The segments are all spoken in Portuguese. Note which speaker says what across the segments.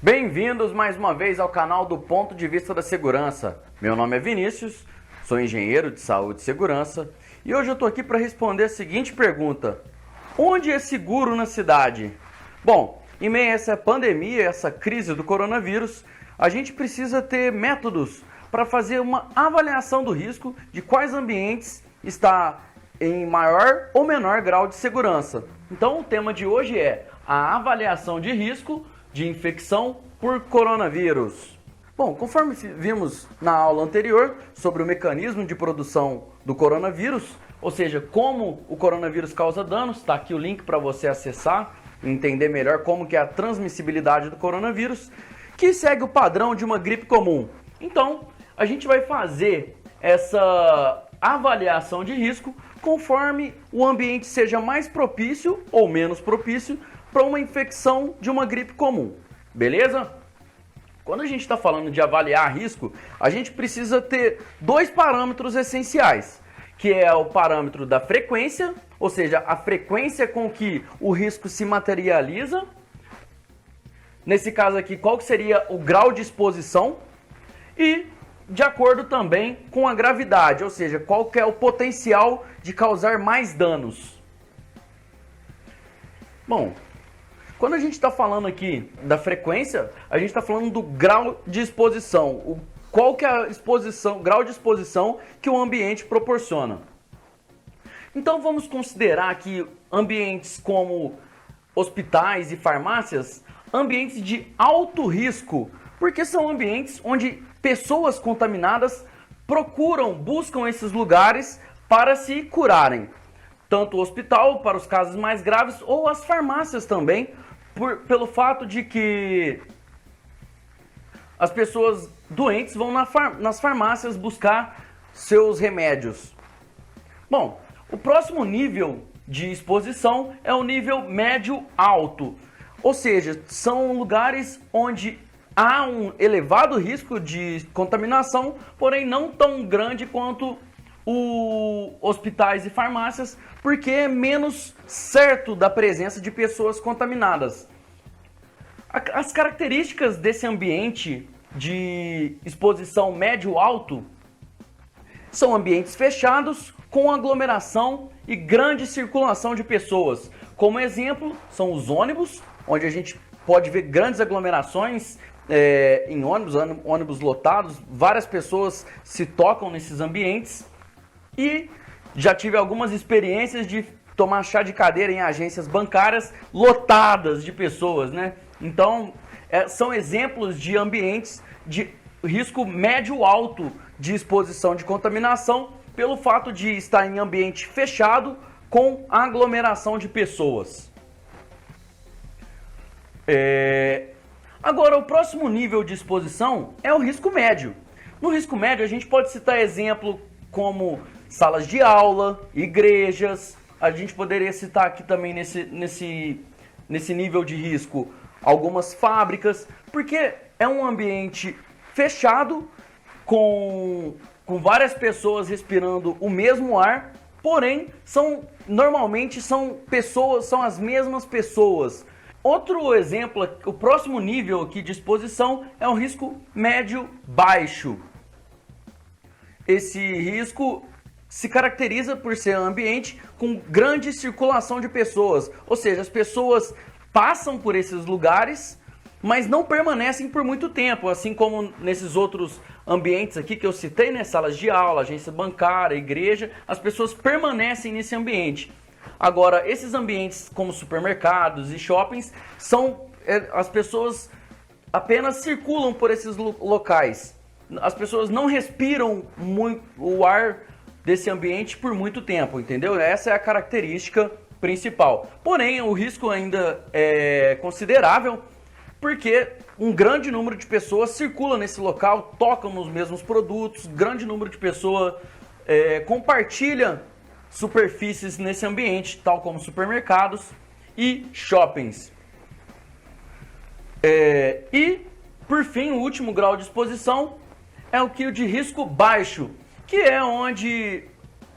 Speaker 1: Bem-vindos mais uma vez ao canal do Ponto de Vista da Segurança. Meu nome é Vinícius, sou engenheiro de saúde e segurança e hoje eu estou aqui para responder a seguinte pergunta: onde é seguro na cidade? Bom, em meio a essa pandemia, essa crise do coronavírus, a gente precisa ter métodos para fazer uma avaliação do risco de quais ambientes está em maior ou menor grau de segurança. Então o tema de hoje é a avaliação de risco de infecção por coronavírus. Bom, conforme vimos na aula anterior sobre o mecanismo de produção do coronavírus, ou seja, como o coronavírus causa danos, está aqui o link para você acessar e entender melhor como que é a transmissibilidade do coronavírus, que segue o padrão de uma gripe comum. Então, a gente vai fazer essa avaliação de risco conforme o ambiente seja mais propício ou menos propício para uma infecção de uma gripe comum, beleza? Quando a gente está falando de avaliar risco, a gente precisa ter dois parâmetros essenciais, que é o parâmetro da frequência, ou seja, a frequência com que o risco se materializa. Nesse caso aqui, qual que seria o grau de exposição? E de acordo também com a gravidade, ou seja, qual que é o potencial de causar mais danos. Bom, quando a gente está falando aqui da frequência, a gente está falando do grau de exposição. Qual que é a exposição, grau de exposição que o ambiente proporciona. Então vamos considerar aqui ambientes como hospitais e farmácias, ambientes de alto risco, porque são ambientes onde pessoas contaminadas buscam esses lugares para se curarem. Tanto o hospital para os casos mais graves ou as farmácias também, pelo fato de que as pessoas doentes vão nas farmácias buscar seus remédios. Bom, o próximo nível de exposição é o nível médio-alto, ou seja, são lugares onde há um elevado risco de contaminação, porém não tão grande quanto os hospitais e farmácias, porque é menos certo da presença de pessoas contaminadas. As características desse ambiente de exposição médio-alto são ambientes fechados, com aglomeração e grande circulação de pessoas. Como exemplo, são os ônibus, onde a gente pode ver grandes aglomerações em ônibus lotados, várias pessoas se tocam nesses ambientes. E já tive algumas experiências de tomar chá de cadeira em agências bancárias lotadas de pessoas, né? Então, são exemplos de ambientes de risco médio-alto de exposição de contaminação pelo fato de estar em ambiente fechado com aglomeração de pessoas. Agora, o próximo nível de exposição é o risco médio. No risco médio, a gente pode citar exemplo como salas de aula, igrejas. A gente poderia citar aqui também nesse nível de risco algumas fábricas, porque é um ambiente fechado com várias pessoas respirando o mesmo ar, porém normalmente são as mesmas pessoas. Outro exemplo, o próximo nível aqui de exposição é o risco médio-baixo. Esse risco se caracteriza por ser um ambiente com grande circulação de pessoas, ou seja, as pessoas passam por esses lugares, mas não permanecem por muito tempo, assim como nesses outros ambientes aqui que eu citei, né? Salas de aula, agência bancária, igreja, as pessoas permanecem nesse ambiente. Agora, esses ambientes como supermercados e shoppings, as pessoas apenas circulam por esses locais. As pessoas não respiram o ar desse ambiente por muito tempo, entendeu? Essa é a característica principal. Porém, o risco ainda é considerável, porque um grande número de pessoas circula nesse local, tocam nos mesmos produtos, grande número de pessoas compartilha superfícies nesse ambiente, tal como supermercados e shoppings. E, por fim, o último grau de exposição é o de risco baixo, que é onde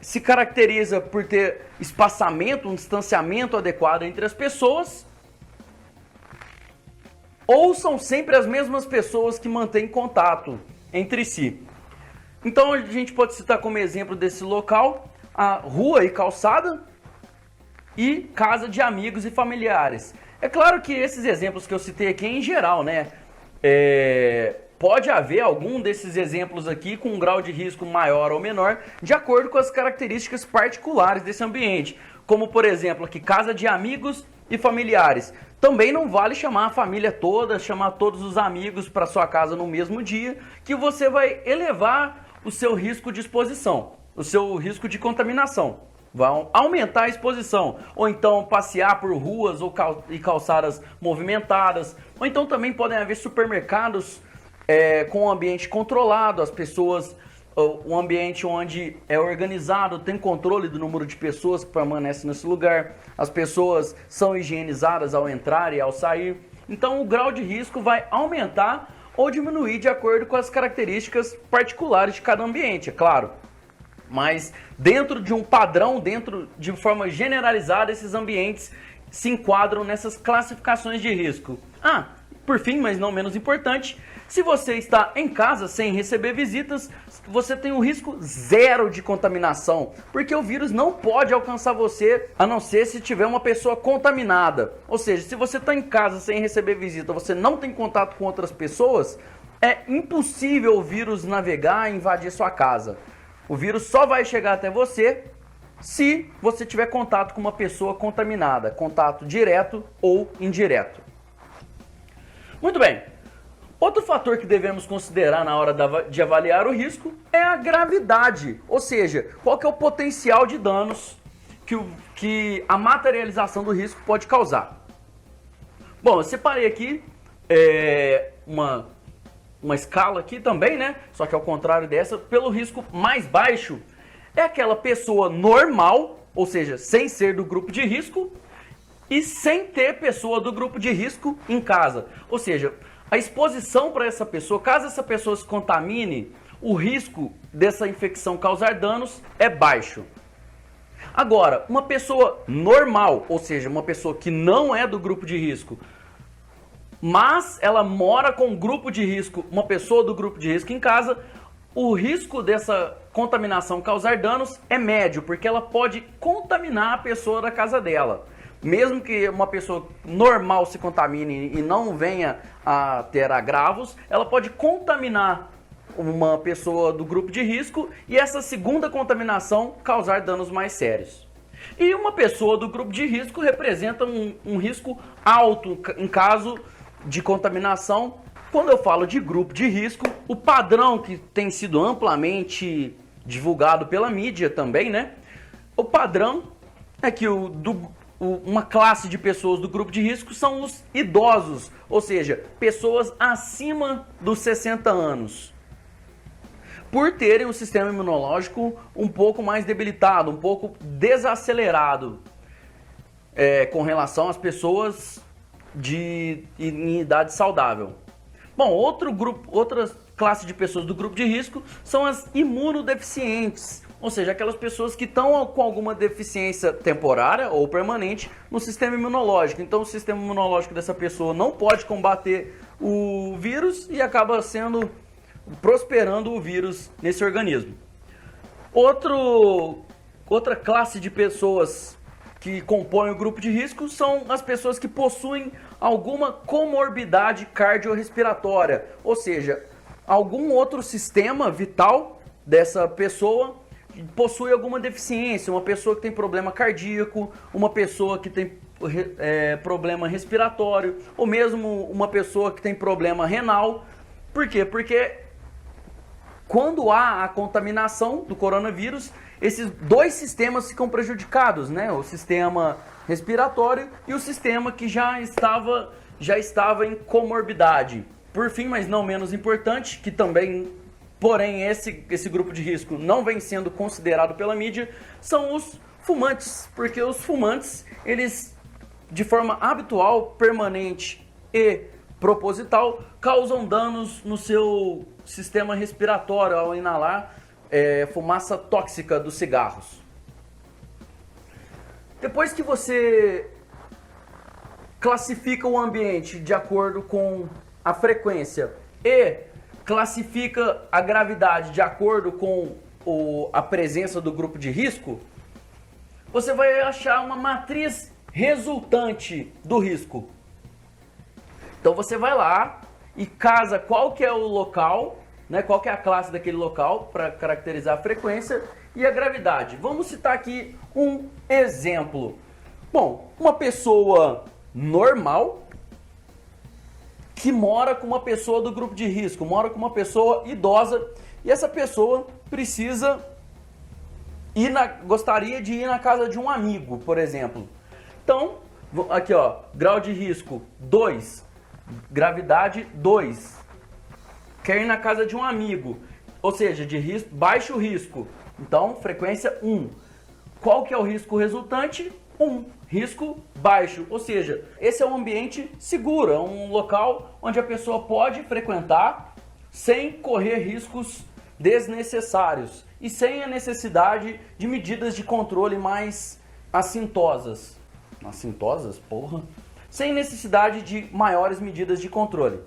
Speaker 1: se caracteriza por ter espaçamento, um distanciamento adequado entre as pessoas ou são sempre as mesmas pessoas que mantêm contato entre si. Então a gente pode citar como exemplo desse local a rua e calçada e casa de amigos e familiares. É claro que esses exemplos que eu citei aqui em geral, né? Pode haver algum desses exemplos aqui com um grau de risco maior ou menor, de acordo com as características particulares desse ambiente. Como, por exemplo, aqui, casa de amigos e familiares. Também não vale chamar a família toda, chamar todos os amigos para sua casa no mesmo dia, que você vai elevar o seu risco de exposição, o seu risco de contaminação. Vão aumentar a exposição, ou então passear por ruas e calçadas movimentadas, ou então também podem haver supermercados com um ambiente controlado, as pessoas, um ambiente onde é organizado, tem controle do número de pessoas que permanecem nesse lugar, as pessoas são higienizadas ao entrar e ao sair. Então o grau de risco vai aumentar ou diminuir de acordo com as características particulares de cada ambiente, é claro. Mas dentro de um padrão, dentro de forma generalizada, esses ambientes se enquadram nessas classificações de risco. Por fim, mas não menos importante, se você está em casa sem receber visitas, você tem um risco zero de contaminação, porque o vírus não pode alcançar você, a não ser se tiver uma pessoa contaminada. Ou seja, se você está em casa sem receber visita, você não tem contato com outras pessoas, é impossível o vírus navegar e invadir sua casa. O vírus só vai chegar até você se você tiver contato com uma pessoa contaminada, contato direto ou indireto. Muito bem. Outro fator que devemos considerar na hora de avaliar o risco é a gravidade, ou seja, qual que é o potencial de danos que a materialização do risco pode causar. Bom, eu separei aqui uma escala aqui também, né? Só que ao contrário dessa, pelo risco mais baixo, é aquela pessoa normal, ou seja, sem ser do grupo de risco e sem ter pessoa do grupo de risco em casa. Ou seja, a exposição para essa pessoa, caso essa pessoa se contamine, o risco dessa infecção causar danos é baixo. Agora, uma pessoa normal, ou seja, uma pessoa que não é do grupo de risco, mas ela mora com um grupo de risco, uma pessoa do grupo de risco em casa, o risco dessa contaminação causar danos é médio, porque ela pode contaminar a pessoa da casa dela. Mesmo que uma pessoa normal se contamine e não venha a ter agravos, ela pode contaminar uma pessoa do grupo de risco e essa segunda contaminação causar danos mais sérios. E uma pessoa do grupo de risco representa um risco alto em caso de contaminação. Quando eu falo de grupo de risco, o padrão que tem sido amplamente divulgado pela mídia também, né? O padrão é que uma classe de pessoas do grupo de risco são os idosos, ou seja, pessoas acima dos 60 anos. Por terem um sistema imunológico um pouco mais debilitado, um pouco desacelerado com relação às pessoas em idade saudável. Bom, outra classe de pessoas do grupo de risco são as imunodeficientes, ou seja, aquelas pessoas que estão com alguma deficiência temporária ou permanente no sistema imunológico. Então o sistema imunológico dessa pessoa não pode combater o vírus e acaba prosperando o vírus nesse organismo. Outra classe de pessoas que compõem o grupo de risco são as pessoas que possuem alguma comorbidade cardiorrespiratória, ou seja, algum outro sistema vital dessa pessoa possui alguma deficiência, uma pessoa que tem problema cardíaco, uma pessoa que tem problema respiratório, ou mesmo uma pessoa que tem problema renal. Por quê? Porque quando há a contaminação do coronavírus, esses dois sistemas ficam prejudicados, né? O sistema respiratório e o sistema que já estava em comorbidade. Por fim, mas não menos importante, que também, porém, esse grupo de risco não vem sendo considerado pela mídia, são os fumantes, porque os fumantes, eles, de forma habitual, permanente e proposital, causam danos no seu sistema respiratório ao inalar fumaça tóxica dos cigarros. Depois que você classifica o ambiente de acordo com a frequência e classifica a gravidade de acordo com a presença do grupo de risco, você vai achar uma matriz resultante do risco. Então você vai lá e casa qual que é o local, né, qual que é a classe daquele local para caracterizar a frequência e a gravidade. Vamos citar aqui um exemplo. Bom, uma pessoa normal que mora com uma pessoa do grupo de risco, mora com uma pessoa idosa e essa pessoa gostaria de ir na casa de um amigo, por exemplo. Então, aqui ó, grau de risco 2, gravidade 2. Quer ir na casa de um amigo, ou seja, de risco, baixo risco. Então, frequência 1. Qual que é o risco resultante? 1. Risco baixo, ou seja, esse é um ambiente seguro, é um local onde a pessoa pode frequentar sem correr riscos desnecessários e sem a necessidade de medidas de controle mais assintosas. Assintosas? Porra! Sem necessidade de maiores medidas de controle.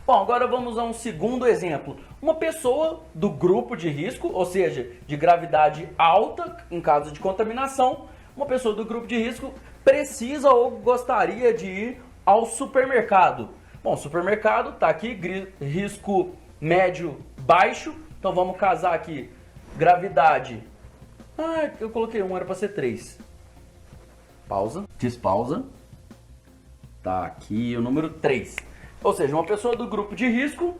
Speaker 1: Bom, agora vamos a um segundo exemplo. Uma pessoa do grupo de risco, ou seja, de gravidade alta em caso de contaminação, uma pessoa do grupo de risco precisa ou gostaria de ir ao supermercado. Bom, supermercado está aqui, risco médio, baixo. Então vamos casar aqui, gravidade. Ah, eu coloquei 1, era para ser 3. Pausa, despausa. Tá aqui o número 3. Ou seja, uma pessoa do grupo de risco,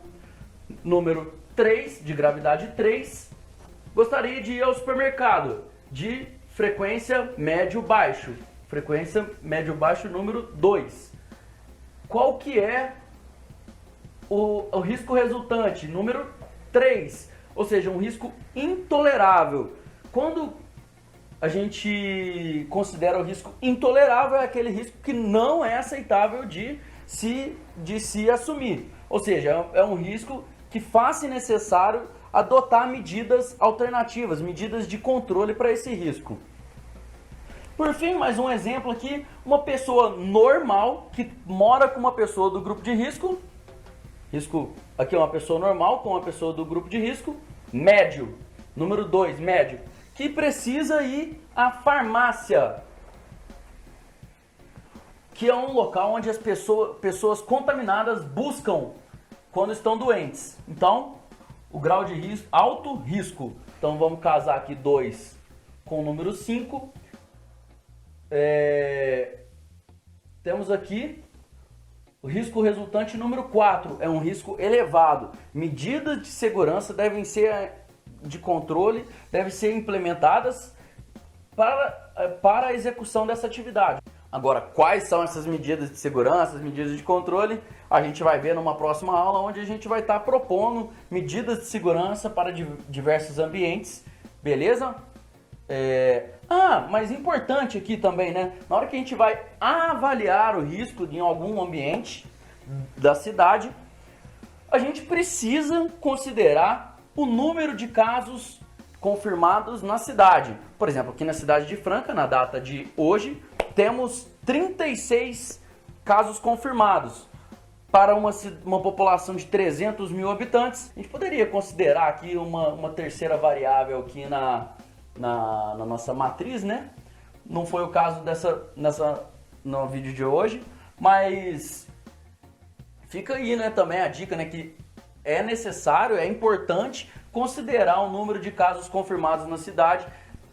Speaker 1: número 3, de gravidade 3, gostaria de ir ao supermercado de frequência médio-baixo. Frequência médio-baixo número 2. Qual que é o risco resultante? Número 3. Ou seja, um risco intolerável. Quando a gente considera o risco intolerável, é aquele risco que não é aceitável de se assumir. Ou seja, é um risco que faz-se necessário adotar medidas alternativas, medidas de controle para esse risco. Por fim, mais um exemplo aqui, uma pessoa normal que mora com uma pessoa do grupo de risco, aqui é uma pessoa normal com uma pessoa do grupo de risco, médio, número 2, médio, que precisa ir à farmácia, que é um local onde as pessoas contaminadas buscam quando estão doentes. Então, o grau de risco, alto risco. Então, vamos casar aqui 2 com o número 5. Temos aqui o risco resultante número 4. É um risco elevado. Medidas de segurança devem ser de controle, devem ser implementadas para a execução dessa atividade. Agora, quais são essas medidas de segurança, as medidas de controle? A gente vai ver numa próxima aula, onde a gente vai estar propondo medidas de segurança para diversos ambientes, beleza? Mas importante aqui também, né? Na hora que a gente vai avaliar o risco em algum ambiente da cidade, a gente precisa considerar o número de casos confirmados na cidade. Por exemplo, aqui na cidade de Franca, na data de hoje, temos 36 casos confirmados para uma população de 300 mil habitantes. A gente poderia considerar aqui uma terceira variável aqui na nossa matriz, né? Não foi o caso no vídeo de hoje, mas fica aí, né, também a dica, né, que é necessário, é importante considerar o número de casos confirmados na cidade,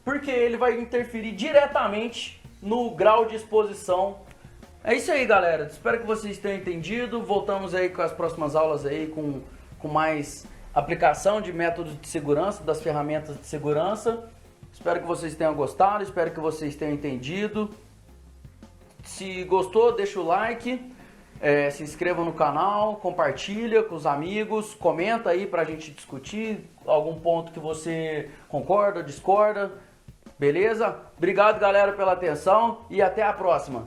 Speaker 1: porque ele vai interferir diretamente no grau de exposição. É isso aí, galera. Espero que vocês tenham entendido. Voltamos aí com as próximas aulas aí com mais aplicação de métodos de segurança, das ferramentas de segurança. Espero que vocês tenham gostado, espero que vocês tenham entendido. Se gostou, deixa o like, se inscreva no canal, compartilha com os amigos, comenta aí pra gente discutir algum ponto que você concorda, discorda, beleza? Obrigado, galera, pela atenção e até a próxima.